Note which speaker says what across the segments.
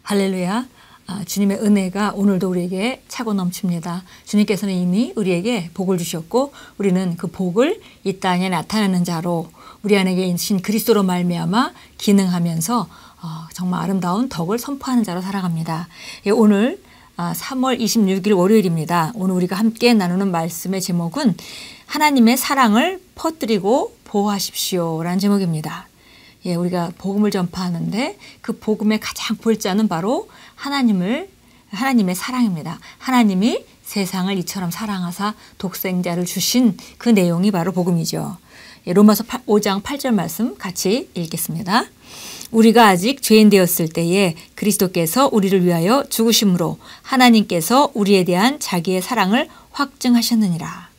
Speaker 1: 할렐루야. 주님의 은혜가 오늘도 우리에게 차고 넘칩니다. 주님께서는 이미 우리에게 복을 주셨고 우리는 그 복을 이 땅에 나타내는 자로 우리 안에 계신 그리스도로 말미암아 기능하면서 정말 아름다운 덕을 선포하는 자로 살아갑니다. 오늘 3월 26일 월요일입니다. 오늘 우리가 함께 나누는 말씀의 제목은 하나님의 사랑을 퍼뜨리고 보호하십시오 라는 제목입니다. 우리가 복음을 전파하는데 그 복음의 가장 볼자는 바로 하나님의 사랑입니다. 하나님이 세상을 이처럼 사랑하사 독생자를 주신 그 내용이 바로 복음이죠. 로마서 5장 8절 말씀 같이 읽겠습니다. 우리가 아직 죄인 되었을 때에 그리스도께서 우리를 위하여 죽으심으로 하나님께서 우리에 대한 자기의 사랑을 확증하셨느니라.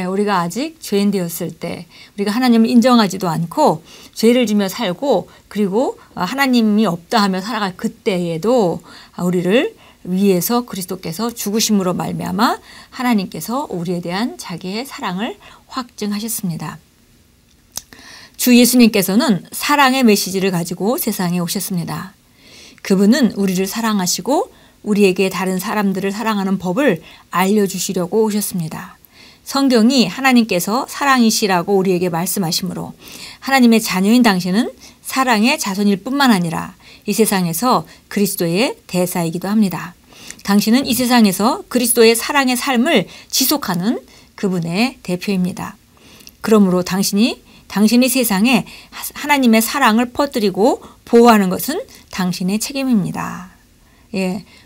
Speaker 1: 우리가 아직 죄인 되었을 때 우리가 하나님을 인정하지도 않고 죄를 지며 살고 그리고 하나님이 없다 하며 살아갈 그때에도 우리를 위해서 그리스도께서 죽으심으로 말미암아 하나님께서 우리에 대한 자기의 사랑을 확증하셨습니다. 주 예수님께서는 사랑의 메시지를 가지고 세상에 오셨습니다. 그분은 우리를 사랑하시고 우리에게 다른 사람들을 사랑하는 법을 알려주시려고 오셨습니다. 성경이 하나님께서 사랑이시라고 우리에게 말씀하시므로 하나님의 자녀인 당신은 사랑의 자손일 뿐만 아니라 이 세상에서 그리스도의 대사이기도 합니다. 당신은 이 세상에서 그리스도의 사랑의 삶을 지속하는 그분의 대표입니다. 그러므로 당신이 세상에 하나님의 사랑을 퍼뜨리고 보호하는 것은 당신의 책임입니다.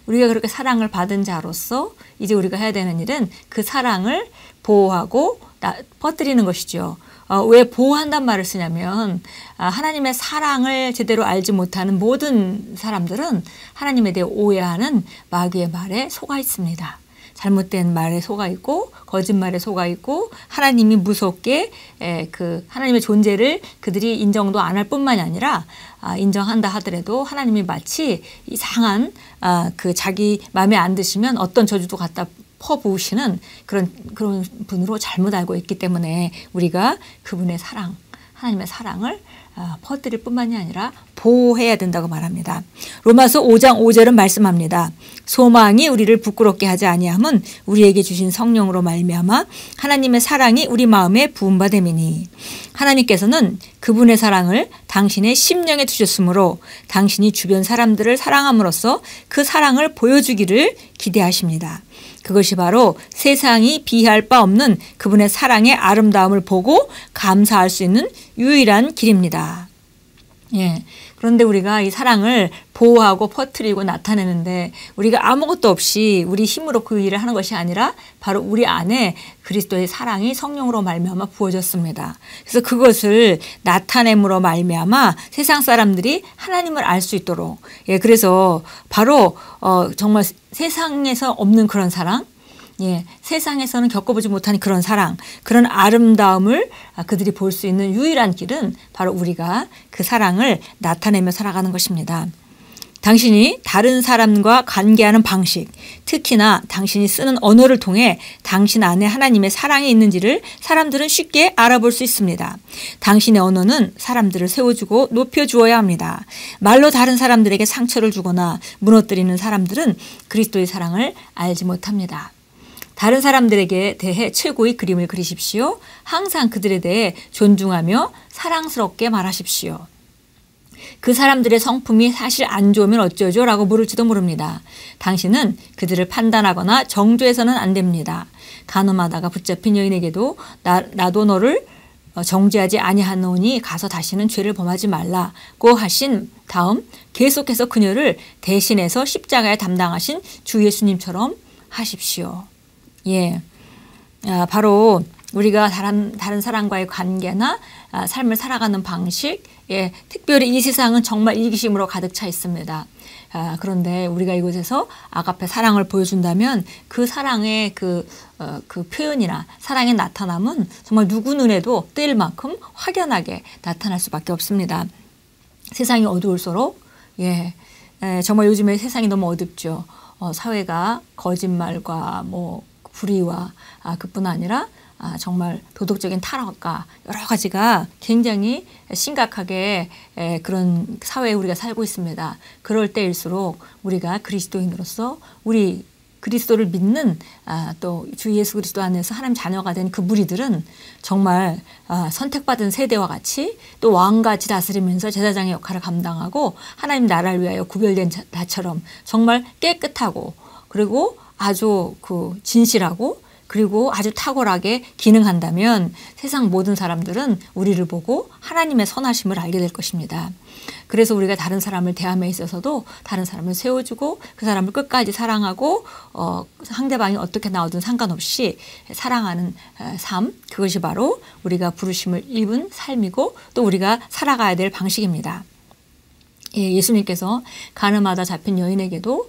Speaker 1: 우리가 그렇게 사랑을 받은 자로서 이제 우리가 해야 되는 일은 그 사랑을 보호하고 퍼뜨리는 것이죠. 왜 보호한단 말을 쓰냐면 하나님의 사랑을 제대로 알지 못하는 모든 사람들은 하나님에 대해 오해하는 마귀의 말에 속아 있습니다. 잘못된 말에 속아 있고 거짓말에 속아 있고 하나님이 무섭게 그 하나님의 존재를 그들이 인정도 안 할 뿐만이 아니라 인정한다 하더라도 하나님이 마치 이상한 그 자기 마음에 안 드시면 어떤 저주도 갖다 퍼부으시는 그런 분으로 잘못 알고 있기 때문에 우리가 그분의 사랑, 하나님의 사랑을 퍼뜨릴 뿐만이 아니라 보호해야 된다고 말합니다. 로마서 5장 5절은 말씀합니다. 소망이 우리를 부끄럽게 하지 아니함은 우리에게 주신 성령으로 말미암아 하나님의 사랑이 우리 마음에 부은 바 됨이니 하나님께서는 그분의 사랑을 당신의 심령에 두셨으므로 당신이 주변 사람들을 사랑함으로써 그 사랑을 보여주기를 기대하십니다. 그것이 바로 세상이 비할 바 없는 그분의 사랑의 아름다움을 보고 감사할 수 있는 유일한 길입니다. 그런데 우리가 이 사랑을 보호하고 퍼뜨리고 나타내는데 우리가 아무것도 없이 우리 힘으로 그 일을 하는 것이 아니라 바로 우리 안에 그리스도의 사랑이 성령으로 말미암아 부어졌습니다. 그래서 그것을 나타냄으로 말미암아 세상 사람들이 하나님을 알 수 있도록 그래서 바로 정말 세상에서 없는 그런 사랑 세상에서는 겪어보지 못한 그런 사랑, 그런 아름다움을 그들이 볼 수 있는 유일한 길은 바로 우리가 그 사랑을 나타내며 살아가는 것입니다. 당신이 다른 사람과 관계하는 방식, 특히나 당신이 쓰는 언어를 통해 당신 안에 하나님의 사랑이 있는지를 사람들은 쉽게 알아볼 수 있습니다. 당신의 언어는 사람들을 세워주고 높여주어야 합니다. 말로 다른 사람들에게 상처를 주거나 무너뜨리는 사람들은 그리스도의 사랑을 알지 못합니다. 다른 사람들에게 대해 최고의 그림을 그리십시오. 항상 그들에 대해 존중하며 사랑스럽게 말하십시오. 그 사람들의 성품이 사실 안 좋으면 어쩌죠? 라고 물을지도 모릅니다. 당신은 그들을 판단하거나 정죄해서는 안 됩니다. 간음하다가 붙잡힌 여인에게도 나도 너를 정죄하지 아니하노니 가서 다시는 죄를 범하지 말라고 하신 다음 계속해서 그녀를 대신해서 십자가에 담당하신 주 예수님처럼 하십시오. 바로 우리가 다른 사람과의 관계나 삶을 살아가는 방식, 특별히 이 세상은 정말 이기심으로 가득 차 있습니다. 그런데 우리가 이곳에서 아가페 사랑을 보여준다면 그 사랑의 그 표현이나 사랑의 나타남은 정말 누구 눈에도 뜰 만큼 확연하게 나타날 수밖에 없습니다. 세상이 어두울수록 정말 요즘에 세상이 너무 어둡죠. 사회가 거짓말과 불의와 그뿐 아니라 정말 도덕적인 타락과 여러 가지가 굉장히 심각하게 그런 사회에 우리가 살고 있습니다. 그럴 때일수록 우리가 그리스도인으로서 우리 그리스도를 믿는 또 주 예수 그리스도 안에서 하나님 자녀가 된 그 무리들은 정말 선택받은 세대와 같이 또 왕같이 다스리면서 제사장의 역할을 감당하고 하나님 나라를 위하여 구별된 자처럼 정말 깨끗하고 그리고 아주 진실하고 그리고 아주 탁월하게 기능한다면 세상 모든 사람들은 우리를 보고 하나님의 선하심을 알게 될 것입니다. 그래서 우리가 다른 사람을 대함에 있어서도 다른 사람을 세워주고 그 사람을 끝까지 사랑하고 상대방이 어떻게 나오든 상관없이 사랑하는 삶, 그것이 바로 우리가 부르심을 입은 삶이고 또 우리가 살아가야 될 방식입니다. 예수님께서 가늠하다 잡힌 여인에게도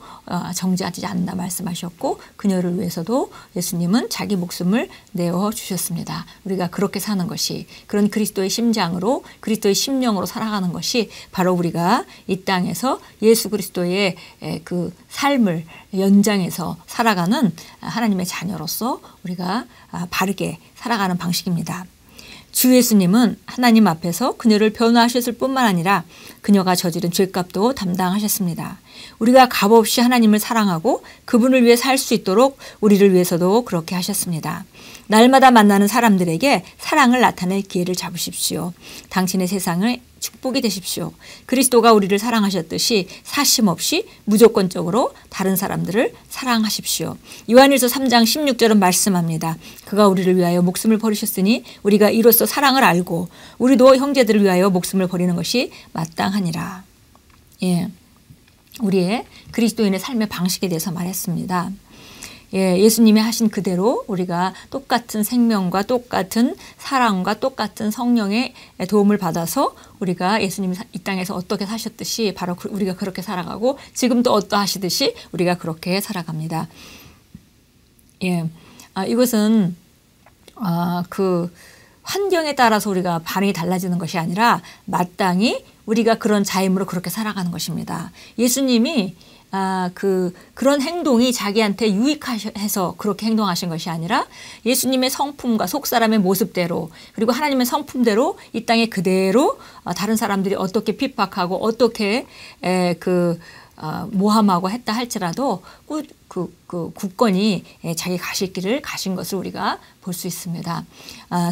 Speaker 1: 정죄하지 않는다 말씀하셨고 그녀를 위해서도 예수님은 자기 목숨을 내어주셨습니다. 우리가 그렇게 사는 것이 그런 그리스도의 심장으로 그리스도의 심령으로 살아가는 것이 바로 우리가 이 땅에서 예수 그리스도의 그 삶을 연장해서 살아가는 하나님의 자녀로서 우리가 바르게 살아가는 방식입니다. 주 예수님은 하나님 앞에서 그녀를 변호하셨을 뿐만 아니라 그녀가 저지른 죄값도 담당하셨습니다. 우리가 값없이 하나님을 사랑하고 그분을 위해 살 수 있도록 우리를 위해서도 그렇게 하셨습니다. 날마다 만나는 사람들에게 사랑을 나타낼 기회를 잡으십시오. 당신의 세상을 축복이 되십시오. 그리스도가 우리를 사랑하셨듯이 사심 없이 무조건적으로 다른 사람들을 사랑하십시오. 요한일서 3장 16절은 말씀합니다. 그가 우리를 위하여 목숨을 버리셨으니 우리가 이로써 사랑을 알고 우리도 형제들을 위하여 목숨을 버리는 것이 마땅하니라. 우리의 그리스도인의 삶의 방식에 대해서 말했습니다. 예수님이 하신 그대로 우리가 똑같은 생명과 똑같은 사랑과 똑같은 성령의 도움을 받아서 우리가 예수님이 이 땅에서 어떻게 사셨듯이 바로 우리가 그렇게 살아가고 지금도 어떠하시듯이 우리가 그렇게 살아갑니다. 이것은 그 환경에 따라서 우리가 반응이 달라지는 것이 아니라 마땅히 우리가 그런 자임으로 그렇게 살아가는 것입니다. 예수님이 그런 행동이 자기한테 유익해서 그렇게 행동하신 것이 아니라 예수님의 성품과 속사람의 모습대로 그리고 하나님의 성품대로 이 땅에 그대로 다른 사람들이 어떻게 핍박하고 어떻게 모함하고 했다 할지라도 굳건히 자기 가실 길을 가신 것을 우리가 볼 수 있습니다.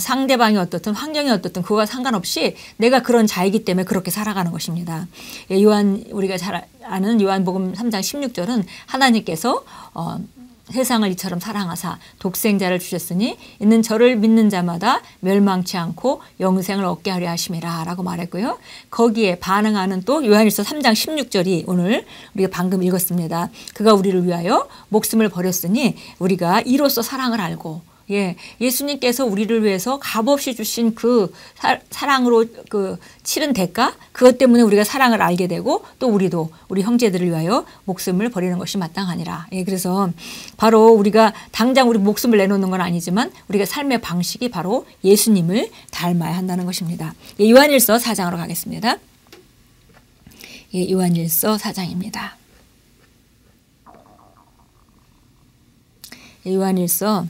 Speaker 1: 상대방이 어떻든 환경이 어떻든 그거와 상관없이 내가 그런 자이기 때문에 그렇게 살아가는 것입니다. 우리가 잘 아는 요한복음 3장 16절은 하나님께서 세상을 이처럼 사랑하사 독생자를 주셨으니 이는 저를 믿는 자마다 멸망치 않고 영생을 얻게 하려 하심이라 라고 말했고요. 거기에 반응하는 또 요한일서 3장 16절이 오늘 우리가 방금 읽었습니다. 그가 우리를 위하여 목숨을 버렸으니 우리가 이로써 사랑을 알고 예수님께서 우리를 위해서 값없이 주신 그 사랑으로 치른 대가 그것 때문에 우리가 사랑을 알게 되고 또 우리도 우리 형제들을 위하여 목숨을 버리는 것이 마땅하니라. 그래서 바로 우리가 당장 우리 목숨을 내놓는 건 아니지만 우리가 삶의 방식이 바로 예수님을 닮아야 한다는 것입니다. 요한일서 4장으로 가겠습니다. 요한일서 4장입니다. 요한일서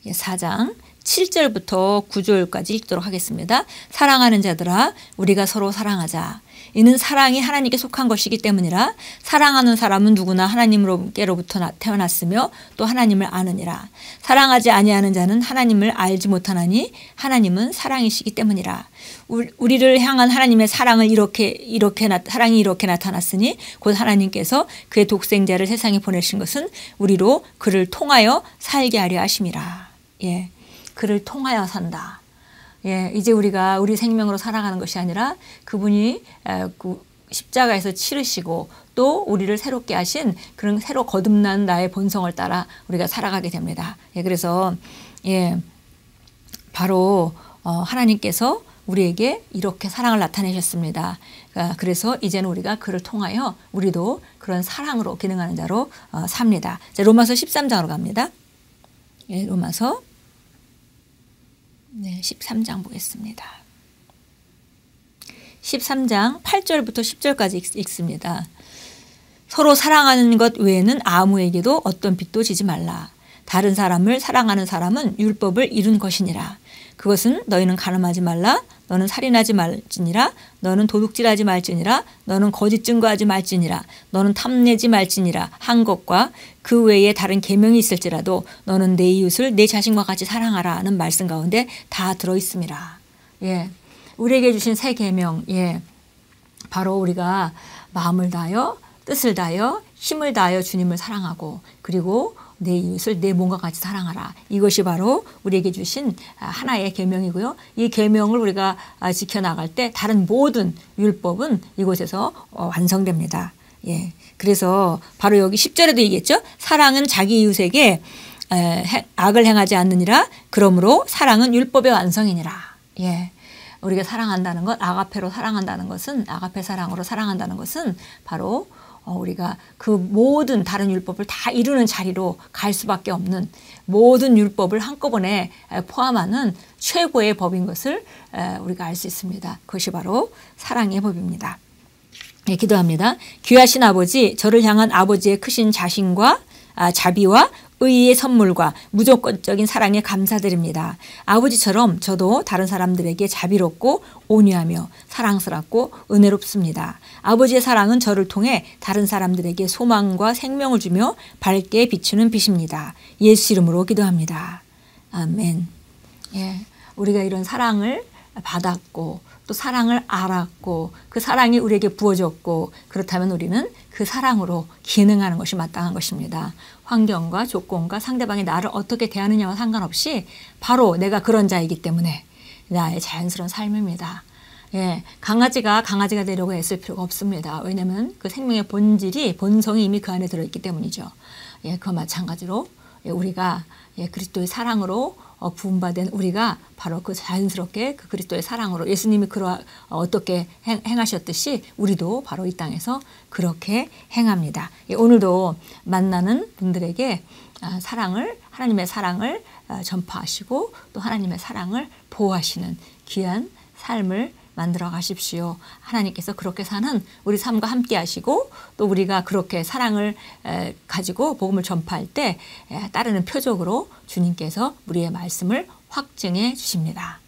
Speaker 1: 4장 7절부터 9절까지 읽도록 하겠습니다. 사랑하는 자들아 우리가 서로 사랑하자. 이는 사랑이 하나님께 속한 것이기 때문이라. 사랑하는 사람은 누구나 하나님께로부터 태어났으며 또 하나님을 아느니라. 사랑하지 아니하는 자는 하나님을 알지 못하나니 하나님은 사랑이시기 때문이라. 우리를 향한 하나님의 사랑이 이렇게 나타났으니 곧 하나님께서 그의 독생자를 세상에 보내신 것은 우리로 그를 통하여 살게 하려 하심이라. 그를 통하여 산다. 이제 우리가 우리 생명으로 살아가는 것이 아니라 그분이 십자가에서 치르시고 또 우리를 새롭게 하신 그런 새로 거듭난 나의 본성을 따라 우리가 살아가게 됩니다. 그래서 바로 하나님께서 우리에게 이렇게 사랑을 나타내셨습니다. 그래서 이제는 우리가 그를 통하여 우리도 그런 사랑으로 기능하는 자로 삽니다. 로마서 13장으로 갑니다. 로마서 13장 보겠습니다. 13장 8절부터 10절까지 읽습니다. 서로 사랑하는 것 외에는 아무에게도 어떤 빚도 지지 말라. 다른 사람을 사랑하는 사람은 율법을 이룬 것이니라. 그것은 너희는 간음하지 말라, 너는 살인하지 말지니라, 너는 도둑질하지 말지니라, 너는 거짓 증거하지 말지니라, 너는 탐내지 말지니라 한 것과 그 외에 다른 계명이 있을지라도 너는 내 이웃을 내 자신과 같이 사랑하라는 말씀 가운데 다 들어 있습니다. 예, 우리에게 주신 새 계명, 예, 바로 우리가 마음을 다하여 뜻을 다하여 힘을 다하여 주님을 사랑하고 그리고 내 이웃을 내 몸과 같이 사랑하라. 이것이 바로 우리에게 주신 하나의 계명이고요. 이 계명을 우리가 지켜나갈 때 다른 모든 율법은 이곳에서 완성됩니다. 예, 그래서 바로 여기 10절에도 얘기했죠. 사랑은 자기 이웃에게 악을 행하지 않느니라. 그러므로 사랑은 율법의 완성이니라. 예, 우리가 사랑한다는 것, 아가페로 사랑한다는 것은, 아가페 사랑으로 사랑한다는 것은 바로 우리가 그 모든 다른 율법을 다 이루는 자리로 갈 수밖에 없는 모든 율법을 한꺼번에 포함하는 최고의 법인 것을 우리가 알 수 있습니다. 그것이 바로 사랑의 법입니다. 네, 기도합니다. 귀하신 아버지, 저를 향한 아버지의 크신 자신과 자비와 의의 선물과 무조건적인 사랑에 감사드립니다. 아버지처럼 저도 다른 사람들에게 자비롭고 온유하며 사랑스럽고 은혜롭습니다. 아버지의 사랑은 저를 통해 다른 사람들에게 소망과 생명을 주며 밝게 비추는 빛입니다. 예수 이름으로 기도합니다. 아멘. 예, 우리가 이런 사랑을 받았고 또 사랑을 알았고 그 사랑이 우리에게 부어졌고 그렇다면 우리는 그 사랑으로 기능하는 것이 마땅한 것입니다. 환경과 조건과 상대방이 나를 어떻게 대하느냐와 상관없이 바로 내가 그런 자이기 때문에 나의 자연스러운 삶입니다. 예, 강아지가 되려고 애쓸 필요가 없습니다. 왜냐하면 그 생명의 본성이 이미 그 안에 들어있기 때문이죠. 예, 그와 마찬가지로 우리가 그리스도의 사랑으로 부음받은 우리가 바로 그 자연스럽게 그 그리스도의 사랑으로 예수님이 어떻게 행하셨듯이 우리도 바로 이 땅에서 그렇게 행합니다. 오늘도 만나는 분들에게 하나님의 사랑을 전파하시고 또 하나님의 사랑을 보호하시는 귀한 삶을 만들어 가십시오. 하나님께서 그렇게 사는 우리 삶과 함께 하시고 또 우리가 그렇게 사랑을 가지고 복음을 전파할 때 따르는 표적으로 주님께서 우리의 말씀을 확증해 주십니다.